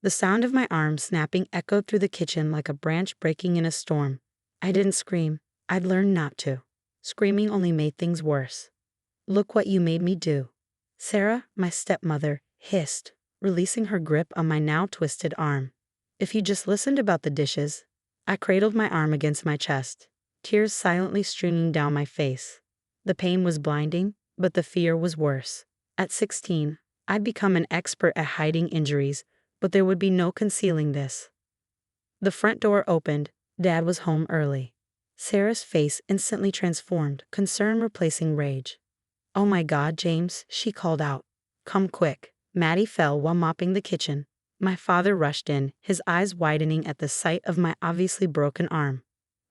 The sound of my arm snapping echoed through the kitchen like a branch breaking in a storm. I didn't scream. I'd learned not to. Screaming only made things worse. "Look what you made me do," Sarah, my stepmother, hissed, releasing her grip on my now twisted arm. "If you just listened about the dishes." I cradled my arm against my chest, tears silently streaming down my face. The pain was blinding, but the fear was worse. At 16, I'd become an expert at hiding injuries, but there would be no concealing this. The front door opened. Dad was home early. Sarah's face instantly transformed, concern replacing rage. "Oh my God, James," she called out. "Come quick." Maddie fell while mopping the kitchen. My father rushed in, his eyes widening at the sight of my obviously broken arm.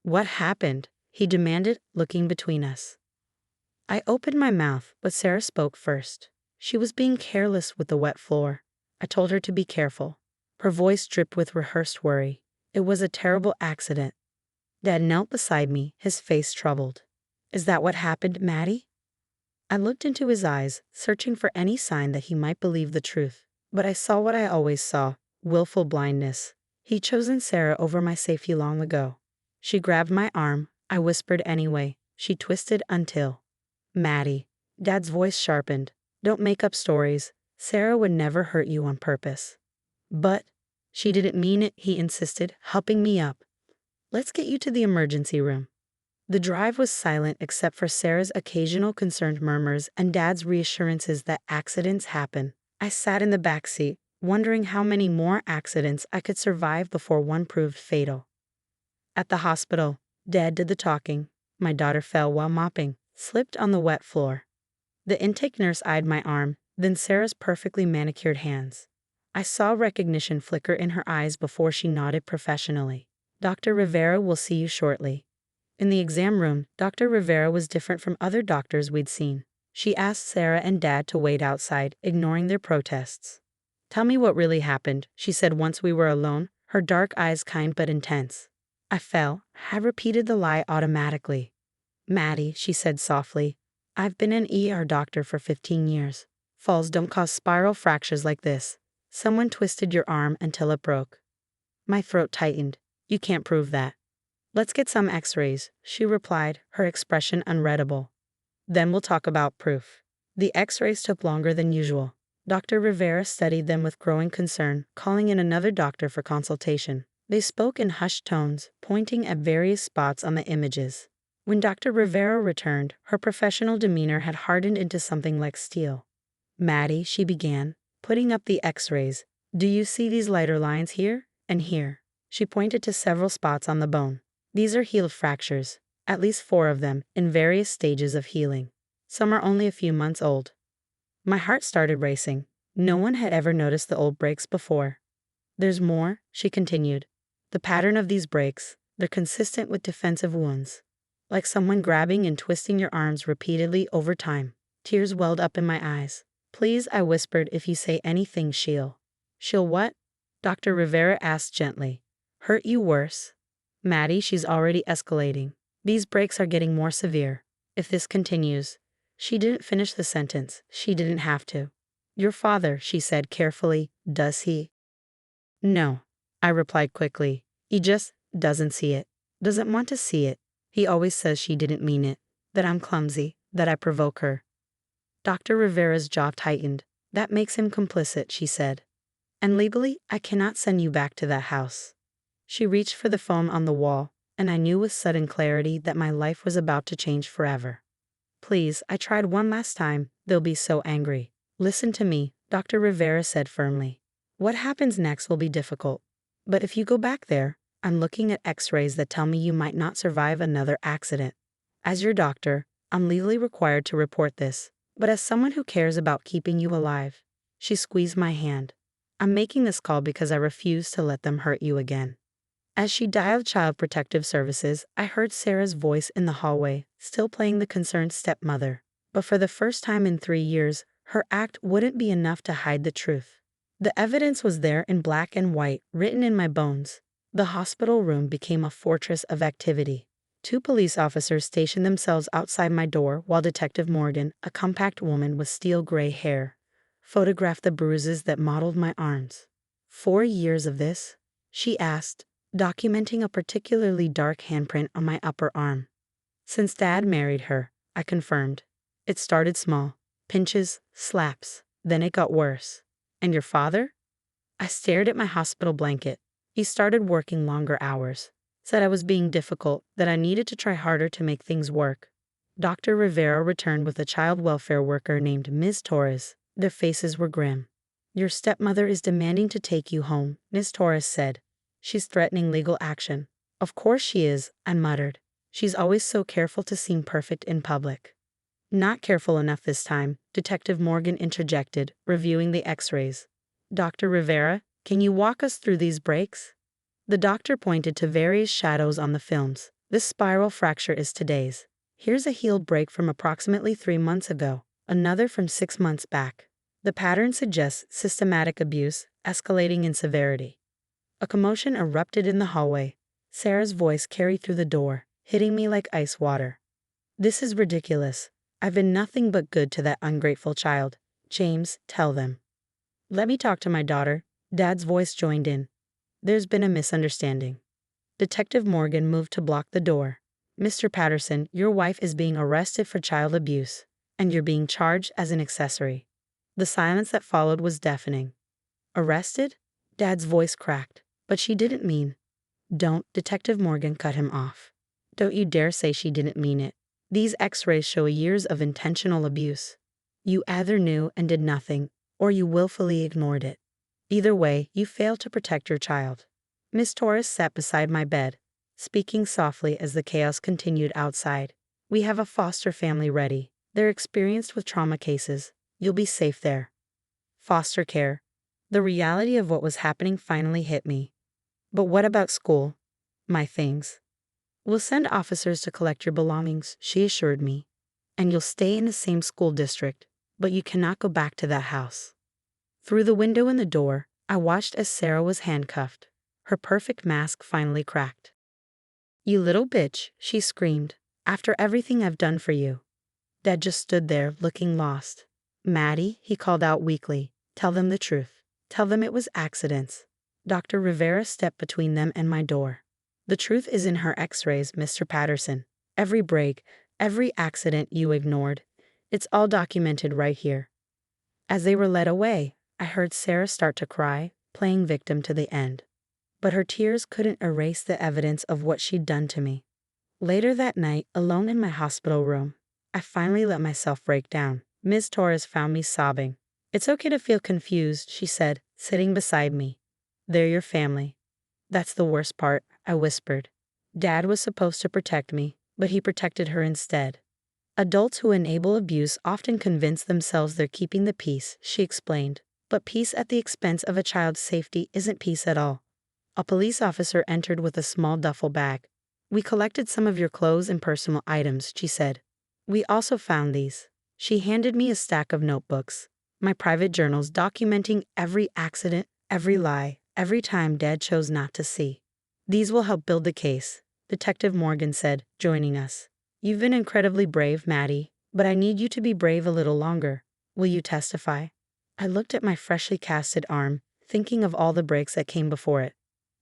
"What happened?" he demanded, looking between us. I opened my mouth, but Sarah spoke first. She was being careless with the wet floor. I told her to be careful. Her voice dripped with rehearsed worry. "It was a terrible accident." Dad knelt beside me, his face troubled. "Is that what happened, Maddie?" I looked into his eyes, searching for any sign that he might believe the truth. But I saw what I always saw, willful blindness. He'd chosen Sarah over my safety long ago. She grabbed my arm. I whispered anyway. She twisted until... "Maddie." Dad's voice sharpened. "Don't make up stories. Sarah would never hurt you on purpose." "But..." "She didn't mean it," he insisted, helping me up. "Let's get you to the emergency room." The drive was silent except for Sarah's occasional concerned murmurs and Dad's reassurances that accidents happen. I sat in the back seat, wondering how many more accidents I could survive before one proved fatal. At the hospital, Dad did the talking. My daughter fell while mopping, slipped on the wet floor. The intake nurse eyed my arm, then Sarah's perfectly manicured hands. I saw recognition flicker in her eyes before she nodded professionally. "Dr. Rivera will see you shortly." In the exam room, Dr. Rivera was different from other doctors we'd seen. She asked Sarah and Dad to wait outside, ignoring their protests. "Tell me what really happened," she said once we were alone, her dark eyes kind but intense. I fell. I repeated the lie automatically. "Maddie," she said softly, "I've been an ER doctor for 15 years. Falls don't cause spiral fractures like this. Someone twisted your arm until it broke." My throat tightened. "You can't prove that." "Let's get some x-rays," she replied, her expression unreadable. "Then we'll talk about proof." The x-rays took longer than usual. Dr. Rivera studied them with growing concern, calling in another doctor for consultation. They spoke in hushed tones, pointing at various spots on the images. When Dr. Rivera returned, her professional demeanor had hardened into something like steel. "Maddie," she began, putting up the x-rays. "Do you see these lighter lines here and here?" She pointed to several spots on the bone. "These are healed fractures, at least 4 of them, in various stages of healing. Some are only a few months old." My heart started racing. No one had ever noticed the old breaks before. "There's more," she continued. "The pattern of these breaks, they're consistent with defensive wounds. Like someone grabbing and twisting your arms repeatedly over time." Tears welled up in my eyes. "Please," I whispered, "if you say anything, she'll..." "She'll what?" Dr. Rivera asked gently. "Hurt you worse." "Maddie, she's already escalating. These breaks are getting more severe. If this continues..." She didn't finish the sentence. She didn't have to. "Your father," she said carefully, "does he?" "No," I replied quickly. "He just doesn't see it. Doesn't want to see it. He always says she didn't mean it, that I'm clumsy, that I provoke her." Dr. Rivera's jaw tightened. "That makes him complicit," she said. "And legally, I cannot send you back to that house." She reached for the phone on the wall, and I knew with sudden clarity that my life was about to change forever. "Please," I tried one last time. "They'll be so angry." "Listen to me," Dr. Rivera said firmly. "What happens next will be difficult. But if you go back there, I'm looking at x-rays that tell me you might not survive another accident. As your doctor, I'm legally required to report this, but as someone who cares about keeping you alive..." She squeezed my hand. "I'm making this call because I refuse to let them hurt you again." As she dialed Child Protective Services, I heard Sarah's voice in the hallway, still playing the concerned stepmother. But for the first time in 3 years, her act wouldn't be enough to hide the truth. The evidence was there in black and white, written in my bones. The hospital room became a fortress of activity. 2 police officers stationed themselves outside my door while Detective Morgan, a compact woman with steel gray hair, photographed the bruises that mottled my arms. 4 years of this? She asked, documenting a particularly dark handprint on my upper arm. Since Dad married her, I confirmed. It started small. Pinches, slaps. Then it got worse. And your father? I stared at my hospital blanket. He started working longer hours. Said I was being difficult, that I needed to try harder to make things work. Dr. Rivera returned with a child welfare worker named Ms. Torres. Their faces were grim. Your stepmother is demanding to take you home, Ms. Torres said. She's threatening legal action. Of course she is, I muttered. She's always so careful to seem perfect in public. Not careful enough this time, Detective Morgan interjected, reviewing the x-rays. Dr. Rivera, can you walk us through these breaks? The doctor pointed to various shadows on the films. This spiral fracture is today's. Here's a healed break from approximately 3 months ago, another from 6 months back. The pattern suggests systematic abuse, escalating in severity. A commotion erupted in the hallway. Sarah's voice carried through the door, hitting me like ice water. This is ridiculous. I've been nothing but good to that ungrateful child. James, tell them. Let me talk to my daughter. Dad's voice joined in. There's been a misunderstanding. Detective Morgan moved to block the door. Mr. Patterson, your wife is being arrested for child abuse, and you're being charged as an accessory. The silence that followed was deafening. Arrested? Dad's voice cracked. But she didn't mean. Don't, Detective Morgan cut him off. Don't you dare say she didn't mean it. These x-rays show years of intentional abuse. You either knew and did nothing, or you willfully ignored it. Either way, you failed to protect your child. Miss Torres sat beside my bed, speaking softly as the chaos continued outside. We have a foster family ready. They're experienced with trauma cases. You'll be safe there. Foster care. The reality of what was happening finally hit me. But what about school? My things. We'll send officers to collect your belongings, she assured me. And you'll stay in the same school district, but you cannot go back to that house. Through the window in the door, I watched as Sarah was handcuffed. Her perfect mask finally cracked. You little bitch, she screamed. After everything I've done for you. Dad just stood there, looking lost. Maddie, he called out weakly. Tell them the truth. Tell them it was accidents. Dr. Rivera stepped between them and my door. The truth is in her x-rays, Mr. Patterson. Every break, every accident you ignored. It's all documented right here. As they were led away, I heard Sarah start to cry, playing victim to the end. But her tears couldn't erase the evidence of what she'd done to me. Later that night, alone in my hospital room, I finally let myself break down. Ms. Torres found me sobbing. It's okay to feel confused, she said, sitting beside me. They're your family. That's the worst part, I whispered. Dad was supposed to protect me, but he protected her instead. Adults who enable abuse often convince themselves they're keeping the peace, she explained. But peace at the expense of a child's safety isn't peace at all. A police officer entered with a small duffel bag. We collected some of your clothes and personal items, she said. We also found these. She handed me a stack of notebooks, my private journals documenting every accident, every lie, every time Dad chose not to see. These will help build the case, Detective Morgan said, joining us. You've been incredibly brave, Maddie, but I need you to be brave a little longer. Will you testify? I looked at my freshly casted arm, thinking of all the breaks that came before it.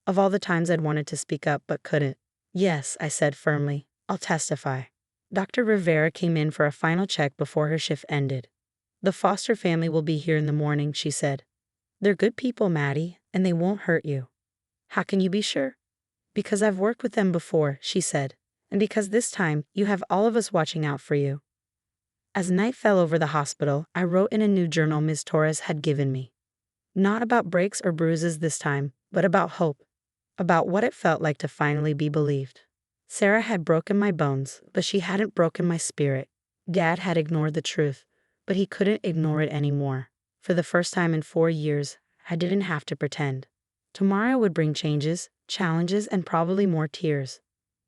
Of all the times I'd wanted to speak up but couldn't. Yes, I said firmly. I'll testify. Dr. Rivera came in for a final check before her shift ended. The foster family will be here in the morning, she said. They're good people, Maddie, and they won't hurt you. How can you be sure? Because I've worked with them before, she said, and because this time you have all of us watching out for you. As night fell over the hospital, I wrote in a new journal Ms. Torres had given me. Not about breaks or bruises this time, but about hope. About what it felt like to finally be believed. Sarah had broken my bones, but she hadn't broken my spirit. Dad had ignored the truth, but he couldn't ignore it anymore. For the first time in 4 years, I didn't have to pretend. Tomorrow would bring changes, challenges, and probably more tears.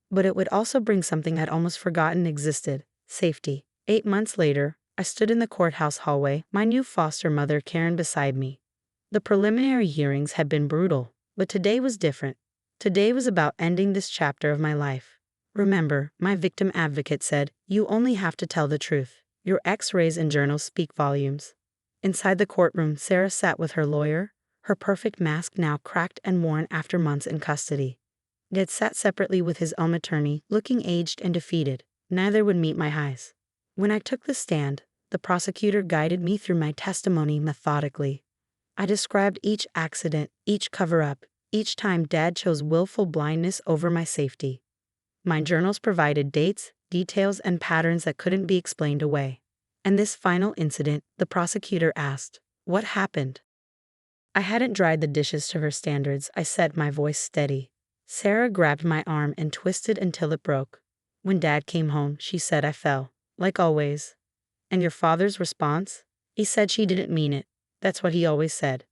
But it would also bring something I'd almost forgotten existed, safety. 8 months later, I stood in the courthouse hallway, my new foster mother Karen beside me. The preliminary hearings had been brutal, but today was different. Today was about ending this chapter of my life. Remember, my victim advocate said, you only have to tell the truth. Your x-rays and journals speak volumes. Inside the courtroom, Sarah sat with her lawyer, her perfect mask now cracked and worn after months in custody. Dad sat separately with his own attorney, looking aged and defeated. Neither would meet my eyes. When I took the stand, the prosecutor guided me through my testimony methodically. I described each accident, each cover-up, each time Dad chose willful blindness over my safety. My journals provided dates, details, and patterns that couldn't be explained away. And this final incident, the prosecutor asked, "What happened?" I hadn't dried the dishes to her standards, I said, my voice steady. Sarah grabbed my arm and twisted until it broke. When Dad came home, she said I fell, like always. And your father's response? He said she didn't mean it. That's what he always said.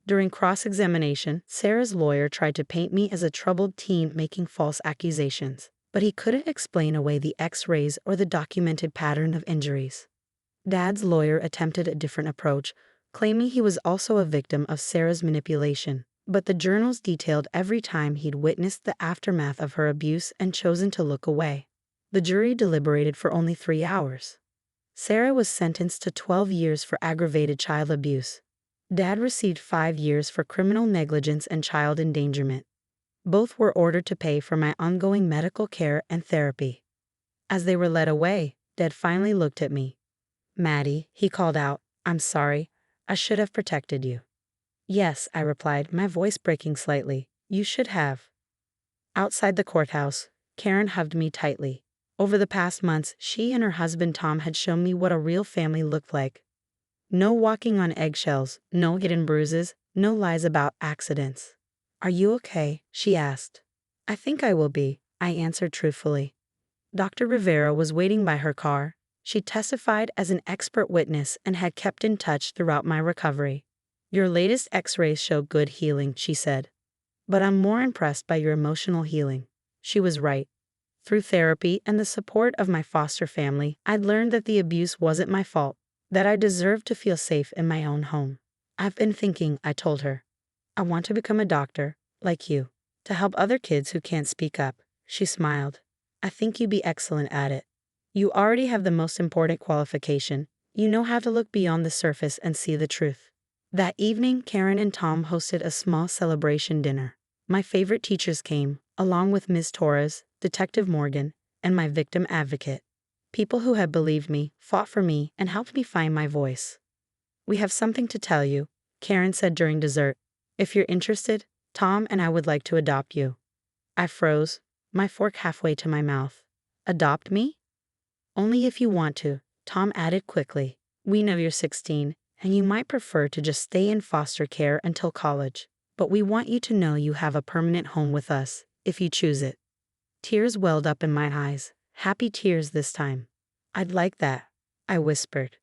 During cross-examination, Sarah's lawyer tried to paint me as a troubled teen making false accusations, but he couldn't explain away the X-rays or the documented pattern of injuries. Dad's lawyer attempted a different approach, claiming he was also a victim of Sarah's manipulation, but the journals detailed every time he'd witnessed the aftermath of her abuse and chosen to look away. The jury deliberated for only 3 hours. Sarah was sentenced to 12 years for aggravated child abuse. Dad received 5 years for criminal negligence and child endangerment. Both were ordered to pay for my ongoing medical care and therapy. As they were led away, Dad finally looked at me. "Maddie," he called out, "I'm sorry. I should have protected you." "Yes," I replied, my voice breaking slightly. "You should have." Outside the courthouse, Karen hugged me tightly. Over the past months, she and her husband Tom had shown me what a real family looked like. No walking on eggshells, no hidden bruises, no lies about accidents. "Are you okay?" she asked. "I think I will be," I answered truthfully. Dr. Rivera was waiting by her car. She testified as an expert witness and had kept in touch throughout my recovery. "Your latest X-rays show good healing," she said. "But I'm more impressed by your emotional healing." She was right. Through therapy and the support of my foster family, I'd learned that the abuse wasn't my fault, that I deserved to feel safe in my own home. "I've been thinking," I told her. "I want to become a doctor, like you, to help other kids who can't speak up." She smiled. "I think you'd be excellent at it. You already have the most important qualification. You know how to look beyond the surface and see the truth." That evening, Karen and Tom hosted a small celebration dinner. My favorite teachers came, along with Ms. Torres, Detective Morgan, and my victim advocate. People who had believed me, fought for me, and helped me find my voice. "We have something to tell you," Karen said during dessert. "If you're interested, Tom and I would like to adopt you." I froze, my fork halfway to my mouth. "Adopt me?" "Only if you want to," Tom added quickly. "We know you're 16, and you might prefer to just stay in foster care until college. But we want you to know you have a permanent home with us, if you choose it." Tears welled up in my eyes, happy tears this time. "I'd like that," I whispered.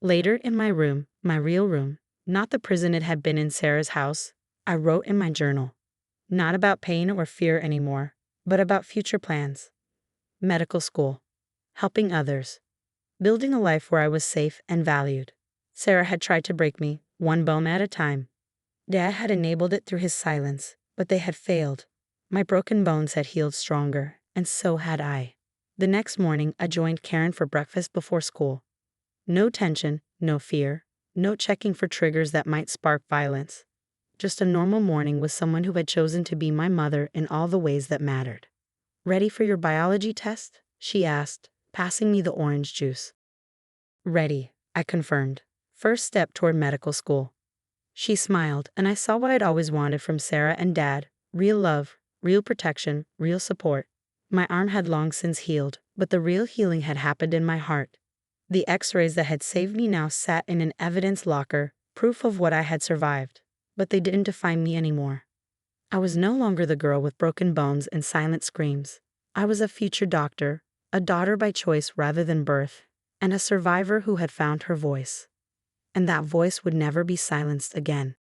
Later in my room, my real room, not the prison it had been in Sarah's house, I wrote in my journal. Not about pain or fear anymore, but about future plans. Medical school. Helping others. Building a life where I was safe and valued. Sarah had tried to break me, one bone at a time. Dad had enabled it through his silence, but they had failed. My broken bones had healed stronger, and so had I. The next morning, I joined Karen for breakfast before school. No tension, no fear, no checking for triggers that might spark violence. Just a normal morning with someone who had chosen to be my mother in all the ways that mattered. "Ready for your biology test?" she asked, passing me the orange juice. "Ready," I confirmed. First step toward medical school. She smiled, and I saw what I'd always wanted from Sarah and Dad: real love, real protection, real support. My arm had long since healed, but the real healing had happened in my heart. The X-rays that had saved me now sat in an evidence locker, proof of what I had survived. But they didn't define me anymore. I was no longer the girl with broken bones and silent screams. I was a future doctor, a daughter by choice rather than birth, and a survivor who had found her voice. And that voice would never be silenced again.